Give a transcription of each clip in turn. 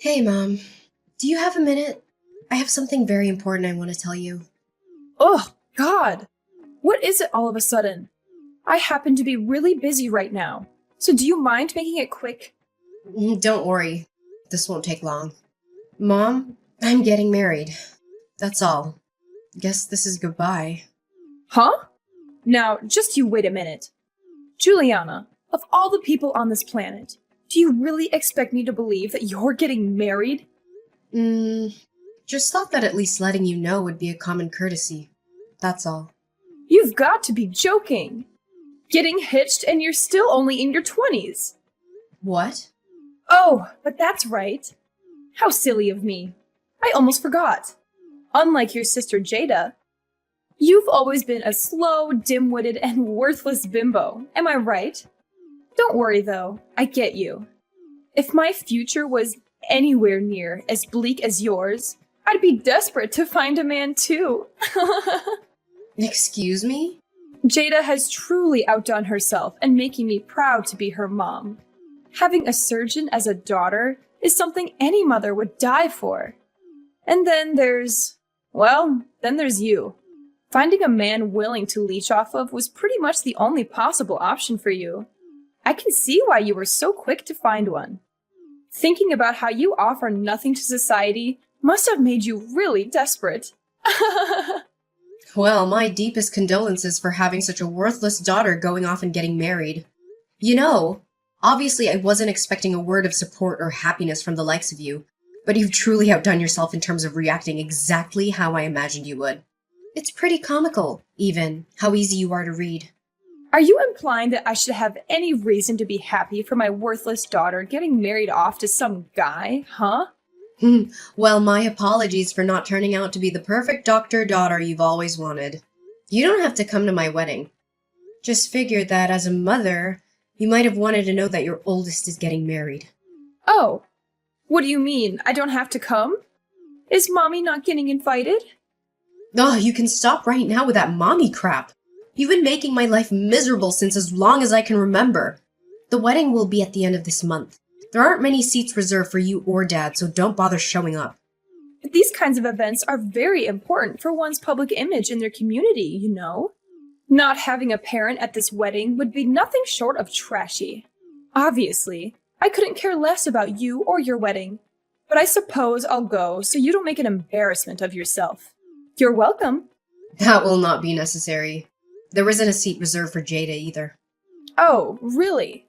Hey, Mom. Do you have a minute? I have something very important I want to tell you. Oh, God! What is it all of a sudden? I happen to be really busy right now, so do you mind making it quick? Don't worry. This won't take long. Mom, I'm getting married. That's all. Guess this is goodbye. Huh? Now, just you wait a minute. Juliana, of all the people on this planet, do you really expect me to believe that you're getting married? Mm, just thought that at least letting you know would be a common courtesy. That's all. You've got to be joking! Getting hitched and you're still only in your 20s! What? Oh, but that's right. How silly of me. I almost forgot. Unlike your sister Jada, you've always been a slow, dim-witted, and worthless bimbo. Am I right? Don't worry, though. I get you. If my future was anywhere near as bleak as yours, I'd be desperate to find a man, too. Excuse me? Jada has truly outdone herself and making me proud to be her mom. Having a surgeon as a daughter is something any mother would die for. And then there's you. Finding a man willing to leech off of was pretty much the only possible option for you. I can see why you were so quick to find one. Thinking about how you offer nothing to society must have made you really desperate. Well, my deepest condolences for having such a worthless daughter going off and getting married. Obviously I wasn't expecting a word of support or happiness from the likes of you, but you've truly outdone yourself in terms of reacting exactly how I imagined you would. It's pretty comical, even, how easy you are to read. Are you implying that I should have any reason to be happy for my worthless daughter getting married off to some guy, huh? Well, my apologies for not turning out to be the perfect doctor-daughter you've always wanted. You don't have to come to my wedding. Just figured that as a mother, you might have wanted to know that your oldest is getting married. Oh, what do you mean? I don't have to come? Is mommy not getting invited? Oh, you can stop right now with that mommy crap. You've been making my life miserable since as long as I can remember. The wedding will be at the end of this month. There aren't many seats reserved for you or Dad, so don't bother showing up. But these kinds of events are very important for one's public image in their community, you know? Not having a parent at this wedding would be nothing short of trashy. Obviously, I couldn't care less about you or your wedding, but I suppose I'll go so you don't make an embarrassment of yourself. You're welcome. That will not be necessary. There isn't a seat reserved for Jada either. Oh, really?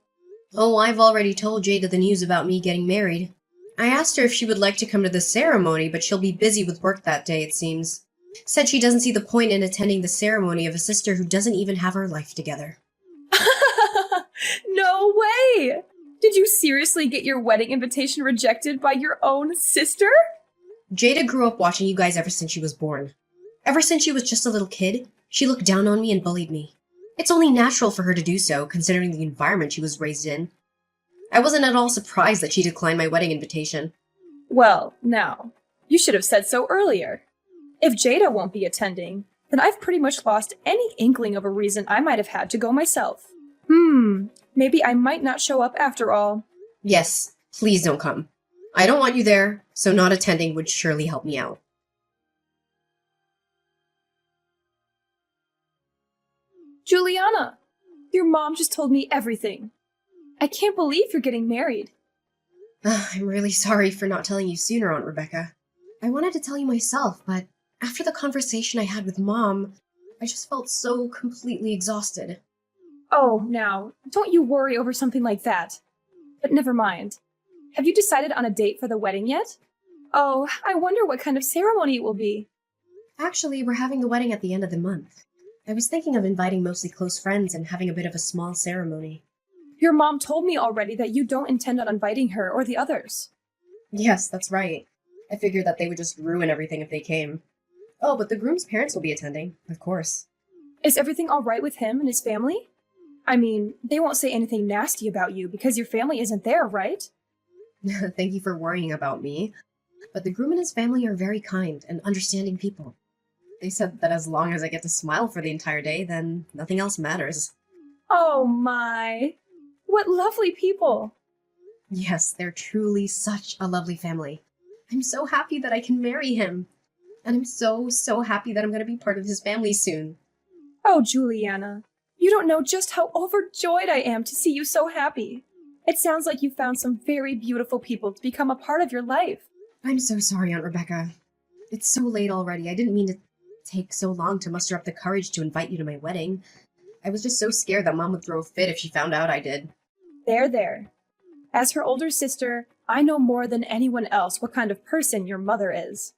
Oh, I've already told Jada the news about me getting married. I asked her if she would like to come to the ceremony, but she'll be busy with work that day, it seems. Said she doesn't see the point in attending the ceremony of a sister who doesn't even have her life together. No way! Did you seriously get your wedding invitation rejected by your own sister? Jada grew up watching you guys ever since she was born. Ever since she was just a little kid, she looked down on me and bullied me. It's only natural for her to do so, considering the environment she was raised in. I wasn't at all surprised that she declined my wedding invitation. Well, now, you should have said so earlier. If Jada won't be attending, then I've pretty much lost any inkling of a reason I might have had to go myself. Maybe I might not show up after all. Yes, please don't come. I don't want you there, so not attending would surely help me out. Juliana, your mom just told me everything. I can't believe you're getting married. I'm really sorry for not telling you sooner, Aunt Rebecca. I wanted to tell you myself, but after the conversation I had with Mom, I just felt so completely exhausted. Oh, now, don't you worry over something like that. But never mind. Have you decided on a date for the wedding yet? Oh, I wonder what kind of ceremony it will be. Actually, we're having the wedding at the end of the month. I was thinking of inviting mostly close friends and having a bit of a small ceremony. Your mom told me already that you don't intend on inviting her or the others. Yes, that's right. I figured that they would just ruin everything if they came. Oh, but the groom's parents will be attending, of course. Is everything all right with him and his family? I mean, they won't say anything nasty about you because your family isn't there, right? Thank you for worrying about me. But the groom and his family are very kind and understanding people. They said that as long as I get to smile for the entire day, then nothing else matters. Oh my. What lovely people. Yes, they're truly such a lovely family. I'm so happy that I can marry him. And I'm so, so happy that I'm going to be part of his family soon. Oh, Juliana, you don't know just how overjoyed I am to see you so happy. It sounds like you found some very beautiful people to become a part of your life. I'm so sorry, Aunt Rebecca. It's so late already. I didn't mean to take so long to muster up the courage to invite you to my wedding. I was just so scared that Mom would throw a fit if she found out I did. There. As her older sister, I know more than anyone else what kind of person your mother is.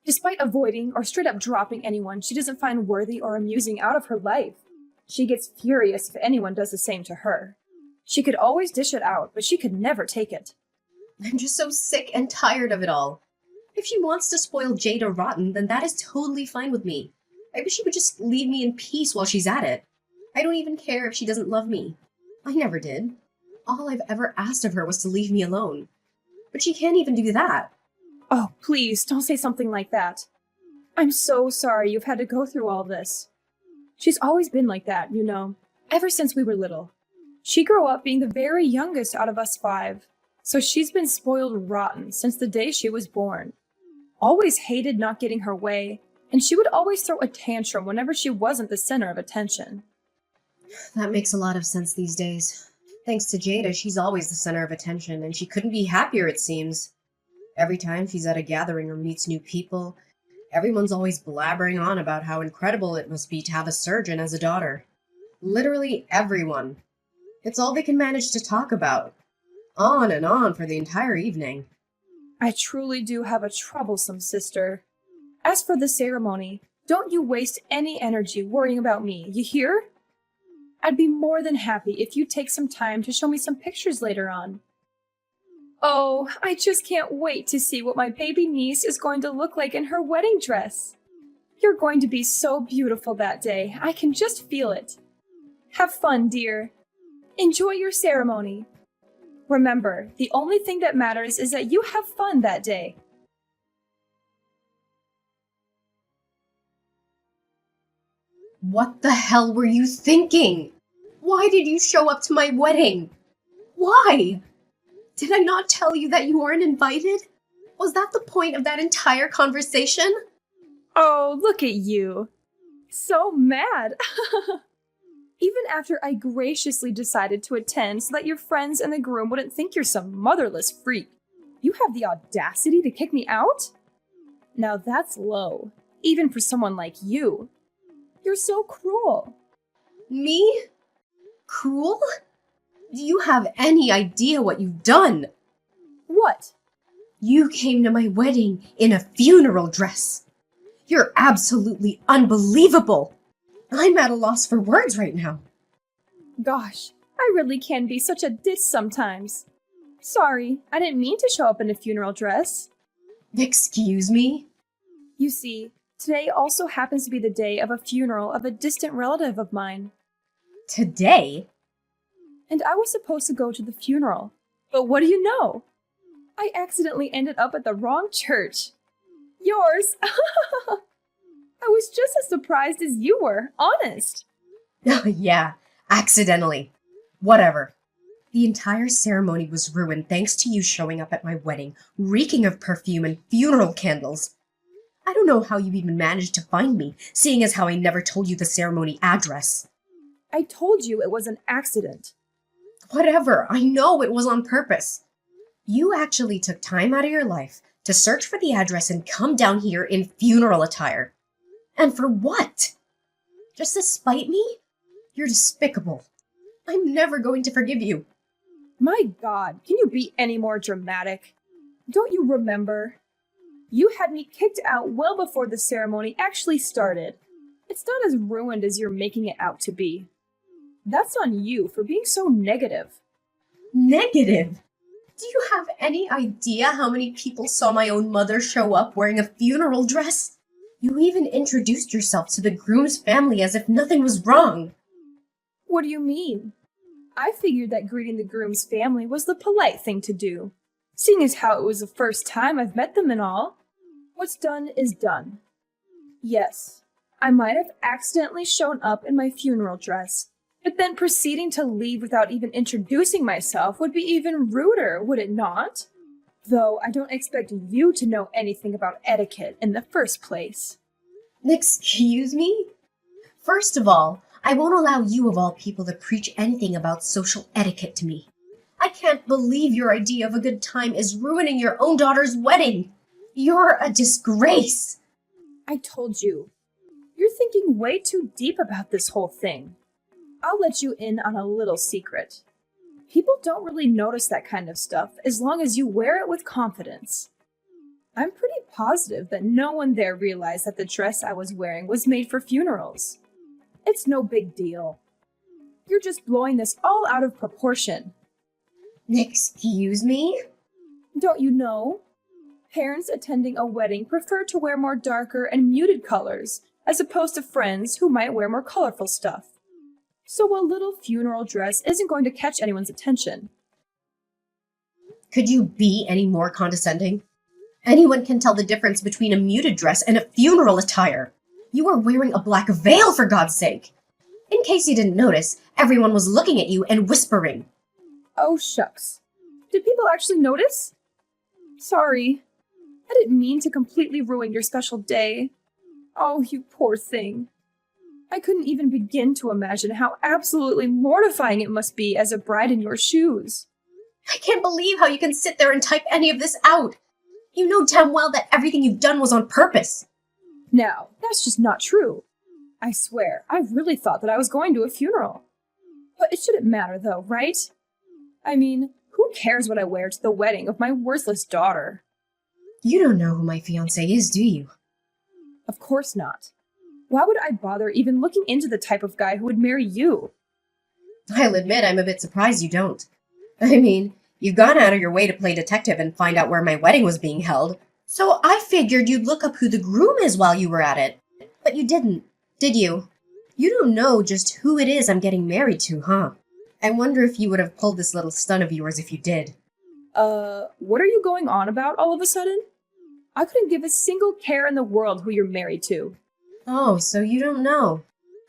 Despite avoiding or straight up dropping anyone she doesn't find worthy or amusing out of her life, she gets furious if anyone does the same to her. She could always dish it out, but she could never take it. I'm just so sick and tired of it all. If she wants to spoil Jada rotten, then that is totally fine with me. I wish she would just leave me in peace while she's at it. I don't even care if she doesn't love me. I never did. All I've ever asked of her was to leave me alone. But she can't even do that. Oh, please, don't say something like that. I'm so sorry you've had to go through all this. She's always been like that, you know, ever since we were little. She grew up being the very youngest out of us 5, so she's been spoiled rotten since the day she was born. Always hated not getting her way, and she would always throw a tantrum whenever she wasn't the center of attention. That makes a lot of sense these days. Thanks to Jada, she's always the center of attention, and she couldn't be happier, it seems. Every time she's at a gathering or meets new people, everyone's always blabbering on about how incredible it must be to have a surgeon as a daughter. Literally everyone. It's all they can manage to talk about. On and on for the entire evening. I truly do have a troublesome sister. As for the ceremony, don't you waste any energy worrying about me, you hear? I'd be more than happy if you take some time to show me some pictures later on. Oh, I just can't wait to see what my baby niece is going to look like in her wedding dress. You're going to be so beautiful that day. I can just feel it. Have fun, dear. Enjoy your ceremony. Remember, the only thing that matters is that you have fun that day. What the hell were you thinking? Why did you show up to my wedding? Why? Did I not tell you that you weren't invited? Was that the point of that entire conversation? Oh, look at you. So mad. Even after I graciously decided to attend so that your friends and the groom wouldn't think you're some motherless freak, you have the audacity to kick me out? Now that's low, even for someone like you. You're so cruel. Me? Cruel? Do you have any idea what you've done? What? You came to my wedding in a funeral dress. You're absolutely unbelievable. I'm at a loss for words right now. Gosh, I really can be such a diss sometimes. Sorry, I didn't mean to show up in a funeral dress. Excuse me? You see, today also happens to be the day of a funeral of a distant relative of mine. Today? And I was supposed to go to the funeral. But what do you know? I accidentally ended up at the wrong church. Yours! I was just as surprised as you were, honest. Yeah, accidentally. Whatever. The entire ceremony was ruined thanks to you showing up at my wedding, reeking of perfume and funeral candles. I don't know how you even managed to find me, seeing as how I never told you the ceremony address. I told you it was an accident. Whatever, I know it was on purpose. You actually took time out of your life to search for the address and come down here in funeral attire. And for what? Just to spite me? You're despicable. I'm never going to forgive you. My God, can you be any more dramatic? Don't you remember? You had me kicked out well before the ceremony actually started. It's not as ruined as you're making it out to be. That's on you for being so negative. Negative? Do you have any idea how many people saw my own mother show up wearing a funeral dress? You even introduced yourself to the groom's family as if nothing was wrong. What do you mean? I figured that greeting the groom's family was the polite thing to do, seeing as how it was the first time I've met them and all. What's done is done. Yes, I might have accidentally shown up in my funeral dress, But then proceeding to leave without even introducing myself would be even ruder, would it not? Though I don't expect you to know anything about etiquette in the first place. Excuse me? First of all, I won't allow you of all people to preach anything about social etiquette to me. I can't believe your idea of a good time is ruining your own daughter's wedding. You're a disgrace. I told you. You're thinking way too deep about this whole thing. I'll let you in on a little secret. People don't really notice that kind of stuff as long as you wear it with confidence. I'm pretty positive that no one there realized that the dress I was wearing was made for funerals. It's no big deal. You're just blowing this all out of proportion. Excuse me? Don't you know? Parents attending a wedding prefer to wear more darker and muted colors, as opposed to friends who might wear more colorful stuff. So a little funeral dress isn't going to catch anyone's attention. Could you be any more condescending? Anyone can tell the difference between a muted dress and a funeral attire. You are wearing a black veil, for God's sake. In case you didn't notice, everyone was looking at you and whispering. Oh, shucks. Did people actually notice? Sorry. I didn't mean to completely ruin your special day. Oh, you poor thing. I couldn't even begin to imagine how absolutely mortifying it must be as a bride in your shoes. I can't believe how you can sit there and type any of this out. You know damn well that everything you've done was on purpose. Now, that's just not true. I swear, I really thought that I was going to a funeral. But it shouldn't matter though, right? I mean, who cares what I wear to the wedding of my worthless daughter? You don't know who my fiancé is, do you? Of course not. Why would I bother even looking into the type of guy who would marry you? I'll admit I'm a bit surprised you don't. I mean, you've gone out of your way to play detective and find out where my wedding was being held, so I figured you'd look up who the groom is while you were at it. But you didn't, did you? You don't know just who it is I'm getting married to, huh? I wonder if you would have pulled this little stunt of yours if you did. What are you going on about all of a sudden? I couldn't give a single care in the world who you're married to. Oh, so you don't know.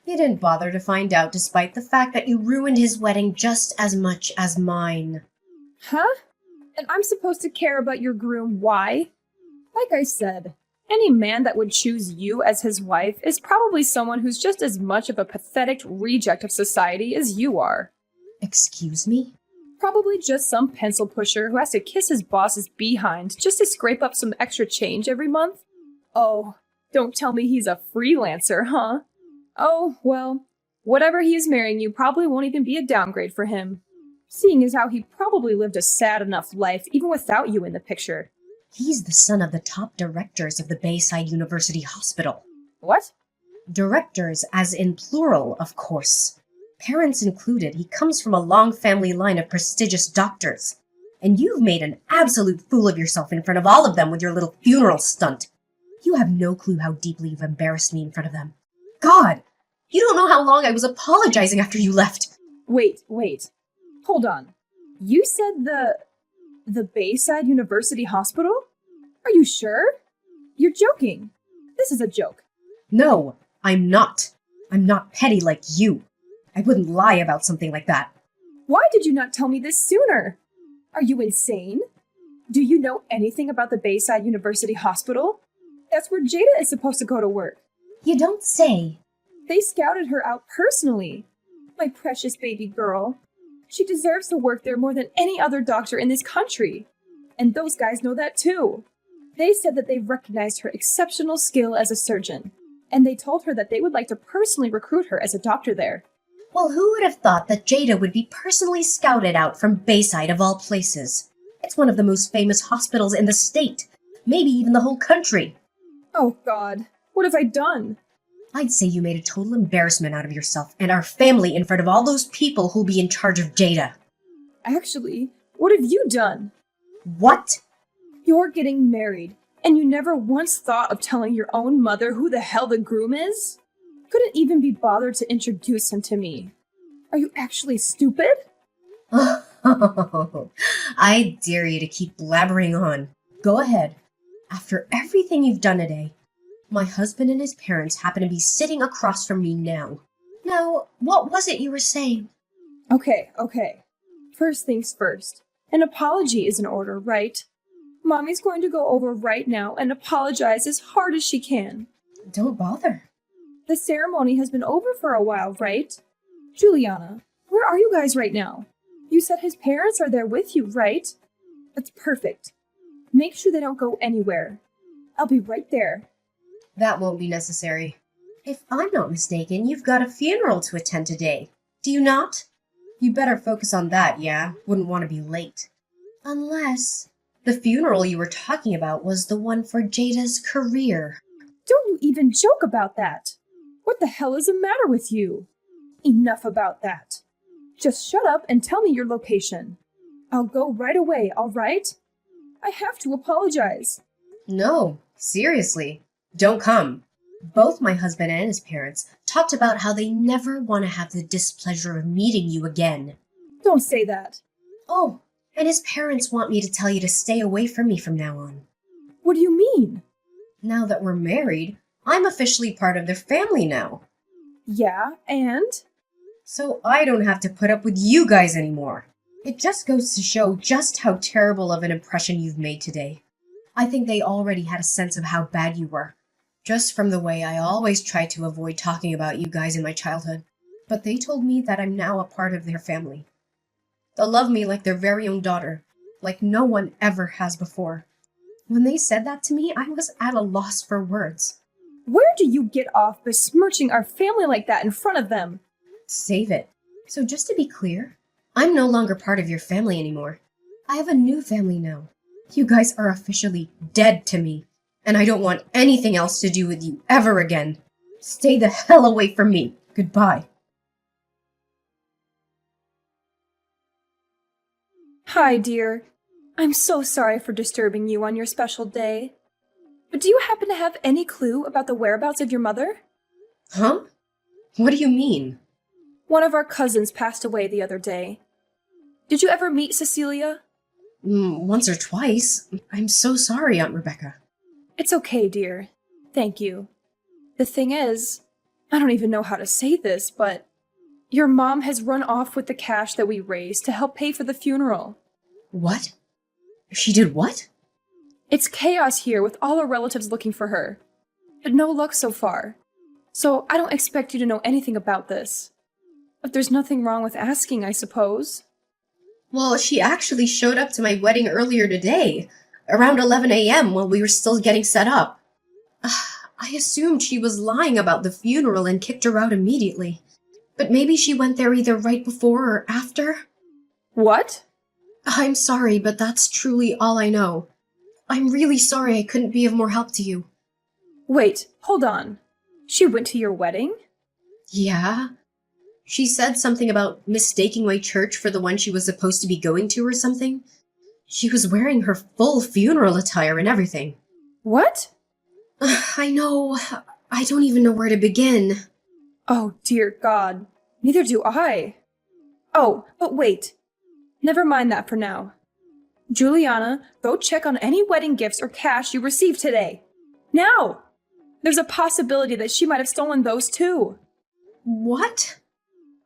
You didn't bother to find out despite the fact that you ruined his wedding just as much as mine. Huh? And I'm supposed to care about your groom, why? Like I said, any man that would choose you as his wife is probably someone who's just as much of a pathetic reject of society as you are. Excuse me? Probably just some pencil pusher who has to kiss his boss's behind just to scrape up some extra change every month. Oh, don't tell me he's a freelancer, huh? Oh, well, whatever he is marrying you probably won't even be a downgrade for him, seeing as how he probably lived a sad enough life even without you in the picture. He's the son of the top directors of the Bayside University Hospital. What? Directors, as in plural, of course. Parents included, he comes from a long family line of prestigious doctors. And you've made an absolute fool of yourself in front of all of them with your little funeral stunt. You have no clue how deeply you've embarrassed me in front of them. God! You don't know how long I was apologizing after you left. Wait. Hold on. You said the Bayside University Hospital? Are you sure? You're joking. This is a joke. No, I'm not. I'm not petty like you. I wouldn't lie about something like that. Why did you not tell me this sooner? Are you insane? Do you know anything about the Bayside University Hospital? That's where Jada is supposed to go to work. You don't say. They scouted her out personally. My precious baby girl. She deserves to work there more than any other doctor in this country. And those guys know that too. They said that they recognized her exceptional skill as a surgeon. And they told her that they would like to personally recruit her as a doctor there. Well, who would have thought that Jada would be personally scouted out from Bayside of all places? It's one of the most famous hospitals in the state. Maybe even the whole country. Oh God, what have I done? I'd say you made a total embarrassment out of yourself and our family in front of all those people who'll be in charge of Jada. Actually, what have you done? What? You're getting married, and you never once thought of telling your own mother who the hell the groom is? Couldn't even be bothered to introduce him to me. Are you actually stupid? I dare you to keep blabbering on. Go ahead. After everything you've done today, my husband and his parents happen to be sitting across from me now. Now, what was it you were saying? Okay. First things first. An apology is in order, right? Mommy's going to go over right now and apologize as hard as she can. Don't bother. The ceremony has been over for a while, right? Juliana, where are you guys right now? You said his parents are there with you, right? That's perfect. Make sure they don't go anywhere. I'll be right there. That won't be necessary. If I'm not mistaken, you've got a funeral to attend today. Do you not? You better focus on that, yeah? Wouldn't want to be late. Unless the funeral you were talking about was the one for Jada's career. Don't you even joke about that. What the hell is the matter with you? Enough about that. Just shut up and tell me your location. I'll go right away, all right? I have to apologize. No, seriously. Don't come. Both my husband and his parents talked about how they never want to have the displeasure of meeting you again. Don't say that. Oh, and his parents want me to tell you to stay away from me from now on. What do you mean? Now that we're married, I'm officially part of their family now. Yeah, and? So I don't have to put up with you guys anymore. It just goes to show just how terrible of an impression you've made today. I think they already had a sense of how bad you were, just from the way I always tried to avoid talking about you guys in my childhood. But they told me that I'm now a part of their family. They'll love me like their very own daughter, like no one ever has before. When they said that to me, I was at a loss for words. Where do you get off besmirching our family like that in front of them? Save it. So just to be clear, I'm no longer part of your family anymore. I have a new family now. You guys are officially dead to me, and I don't want anything else to do with you ever again. Stay the hell away from me. Goodbye. Hi, dear. I'm so sorry for disturbing you on your special day. But do you happen to have any clue about the whereabouts of your mother? Huh? What do you mean? One of our cousins passed away the other day. Did you ever meet Cecilia? Once or twice. I'm so sorry, Aunt Rebecca. It's okay, dear. Thank you. The thing is, I don't even know how to say this, but your mom has run off with the cash that we raised to help pay for the funeral. What? She did what? It's chaos here with all our relatives looking for her. But no luck so far. So I don't expect you to know anything about this. But there's nothing wrong with asking, I suppose. Well, she actually showed up to my wedding earlier today, around 11 a.m. while we were still getting set up. I assumed she was lying about the funeral and kicked her out immediately. But maybe she went there either right before or after? What? I'm sorry, but that's truly all I know. I'm really sorry I couldn't be of more help to you. Wait, hold on. She went to your wedding? Yeah? She said something about mistaking my church for the one she was supposed to be going to or something. She was wearing her full funeral attire and everything. What? I know. I don't even know where to begin. Oh, dear God. Neither do I. Oh, but wait. Never mind that for now. Juliana, go check on any wedding gifts or cash you received today. Now! There's a possibility that she might have stolen those too. What?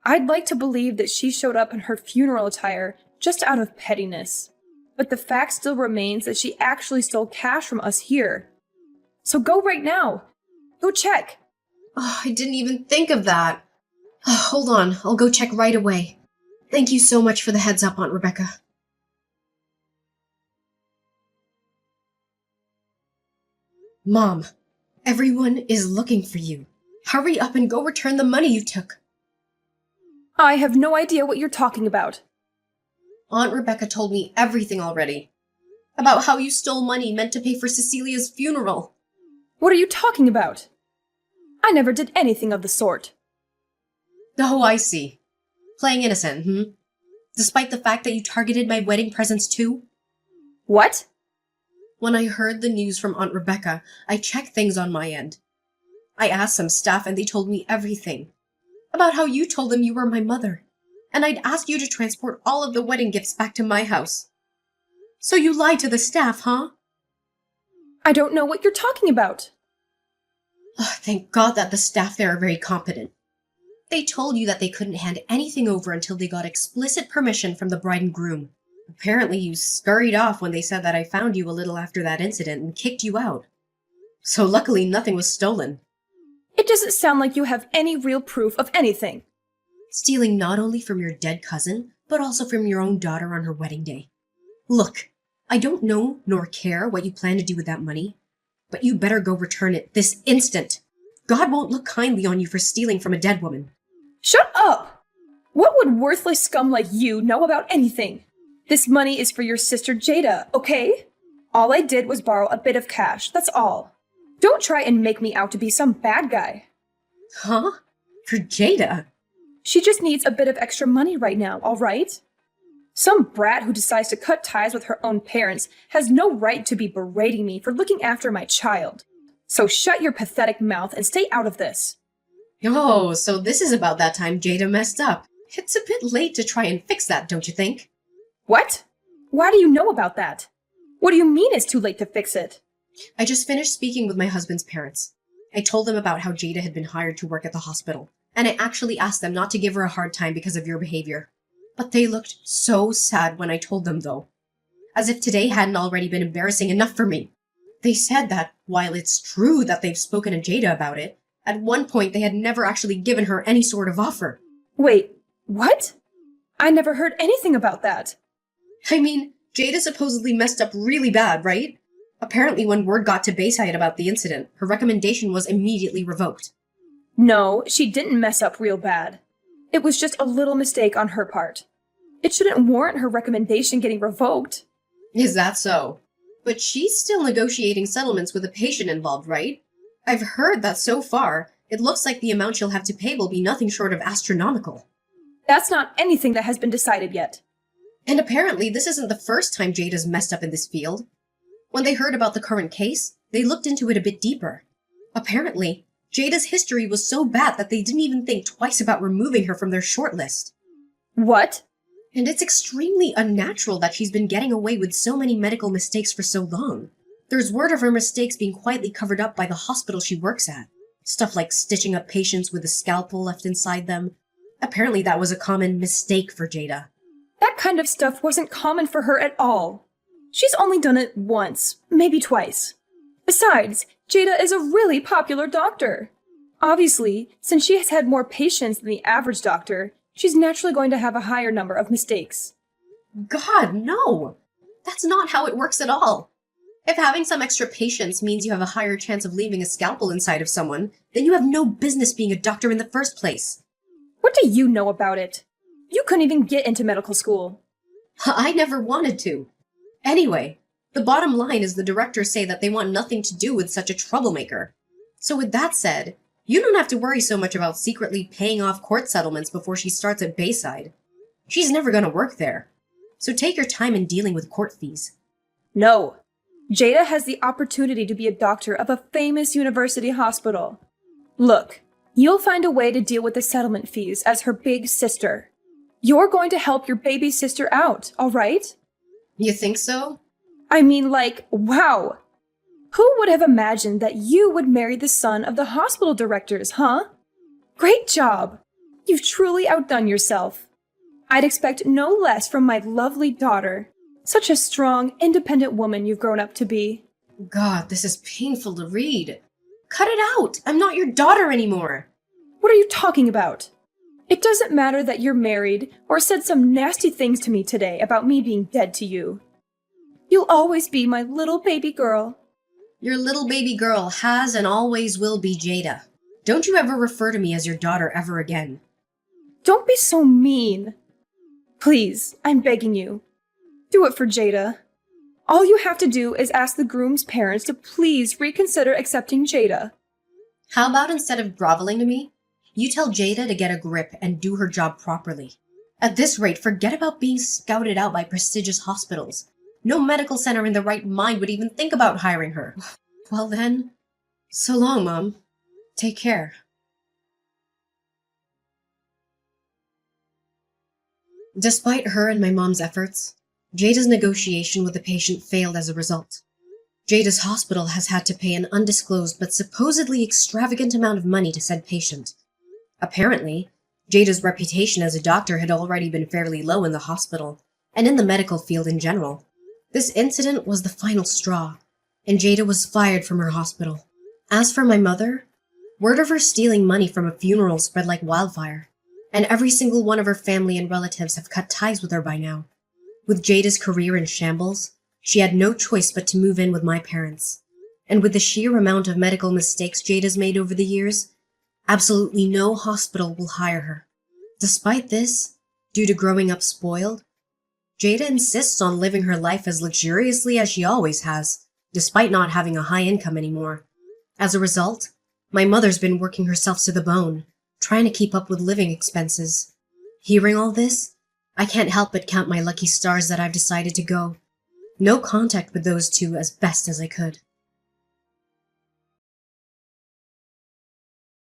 I'd like to believe that she showed up in her funeral attire just out of pettiness. But the fact still remains that she actually stole cash from us here. So go right now. Go check. Oh, I didn't even think of that. Hold on, I'll go check right away. Thank you so much for the heads up, Aunt Rebecca. Mom, everyone is looking for you. Hurry up and go return the money you took. I have no idea what you're talking about. Aunt Rebecca told me everything already. About how you stole money meant to pay for Cecilia's funeral. What are you talking about? I never did anything of the sort. Oh, I see. Playing innocent, Despite the fact that you targeted my wedding presents too? What? When I heard the news from Aunt Rebecca, I checked things on my end. I asked some staff and they told me everything. About how you told them you were my mother, and I'd asked you to transport all of the wedding gifts back to my house. So you lied to the staff, huh? I don't know what you're talking about. Oh, thank God that the staff there are very competent. They told you that they couldn't hand anything over until they got explicit permission from the bride and groom. Apparently you scurried off when they said that I found you a little after that incident and kicked you out. So luckily nothing was stolen. It doesn't sound like you have any real proof of anything. Stealing not only from your dead cousin, but also from your own daughter on her wedding day. Look, I don't know nor care what you plan to do with that money, but you better go return it this instant. God won't look kindly on you for stealing from a dead woman. Shut up! What would worthless scum like you know about anything? This money is for your sister Jada, okay? All I did was borrow a bit of cash, that's all. Don't try and make me out to be some bad guy. Huh? For Jada? She just needs a bit of extra money right now, all right? Some brat who decides to cut ties with her own parents has no right to be berating me for looking after my child. So shut your pathetic mouth and stay out of this. Oh, so this is about that time Jada messed up. It's a bit late to try and fix that, don't you think? What? Why do you know about that? What do you mean it's too late to fix it? I just finished speaking with my husband's parents. I told them about how Jada had been hired to work at the hospital, and I actually asked them not to give her a hard time because of your behavior. But they looked so sad when I told them, though. As if today hadn't already been embarrassing enough for me. They said that, while it's true that they've spoken to Jada about it, at one point they had never actually given her any sort of offer. Wait, what? I never heard anything about that. I mean, Jada supposedly messed up really bad, right? Apparently when word got to Bayside about the incident, her recommendation was immediately revoked. No, she didn't mess up real bad. It was just a little mistake on her part. It shouldn't warrant her recommendation getting revoked. Is that so? But she's still negotiating settlements with a patient involved, right? I've heard that so far, it looks like the amount she'll have to pay will be nothing short of astronomical. That's not anything that has been decided yet. And apparently this isn't the first time Jada's messed up in this field. When they heard about the current case, they looked into it a bit deeper. Apparently, Jada's history was so bad that they didn't even think twice about removing her from their shortlist. What? And it's extremely unnatural that she's been getting away with so many medical mistakes for so long. There's word of her mistakes being quietly covered up by the hospital she works at. Stuff like stitching up patients with a scalpel left inside them. Apparently that was a common mistake for Jada. That kind of stuff wasn't common for her at all. She's only done it once, maybe twice. Besides, Jada is a really popular doctor. Obviously, since she has had more patients than the average doctor, she's naturally going to have a higher number of mistakes. God, no! That's not how it works at all. If having some extra patients means you have a higher chance of leaving a scalpel inside of someone, then you have no business being a doctor in the first place. What do you know about it? You couldn't even get into medical school. I never wanted to. Anyway, the bottom line is the directors say that they want nothing to do with such a troublemaker. So with that said, you don't have to worry so much about secretly paying off court settlements before she starts at Bayside. She's never gonna work there. So take your time in dealing with court fees. No. Jada has the opportunity to be a doctor of a famous university hospital. Look, you'll find a way to deal with the settlement fees as her big sister. You're going to help your baby sister out, all right? You think so? I mean, like, wow. Who would have imagined that you would marry the son of the hospital directors, huh? Great job. You've truly outdone yourself. I'd expect no less from my lovely daughter. Such a strong, independent woman you've grown up to be. God, this is painful to read. Cut it out! I'm not your daughter anymore! What are you talking about? It doesn't matter that you're married or said some nasty things to me today about me being dead to you. You'll always be my little baby girl. Your little baby girl has and always will be Jada. Don't you ever refer to me as your daughter ever again. Don't be so mean. Please, I'm begging you. Do it for Jada. All you have to do is ask the groom's parents to please reconsider accepting Jada. How about instead of groveling to me, you tell Jada to get a grip and do her job properly. At this rate, forget about being scouted out by prestigious hospitals. No medical center in their right mind would even think about hiring her. Well then, so long, Mom. Take care. Despite her and my mom's efforts, Jada's negotiation with the patient failed as a result. Jada's hospital has had to pay an undisclosed but supposedly extravagant amount of money to said patient. Apparently, Jada's reputation as a doctor had already been fairly low in the hospital, and in the medical field in general. This incident was the final straw, and Jada was fired from her hospital. As for my mother, word of her stealing money from a funeral spread like wildfire, and every single one of her family and relatives have cut ties with her by now. With Jada's career in shambles, she had no choice but to move in with my parents. And with the sheer amount of medical mistakes Jada's made over the years, absolutely no hospital will hire her. Despite this, due to growing up spoiled, Jada insists on living her life as luxuriously as she always has, despite not having a high income anymore. As a result, my mother's been working herself to the bone, trying to keep up with living expenses. Hearing all this, I can't help but count my lucky stars that I've decided to go. No contact with those two as best as I could.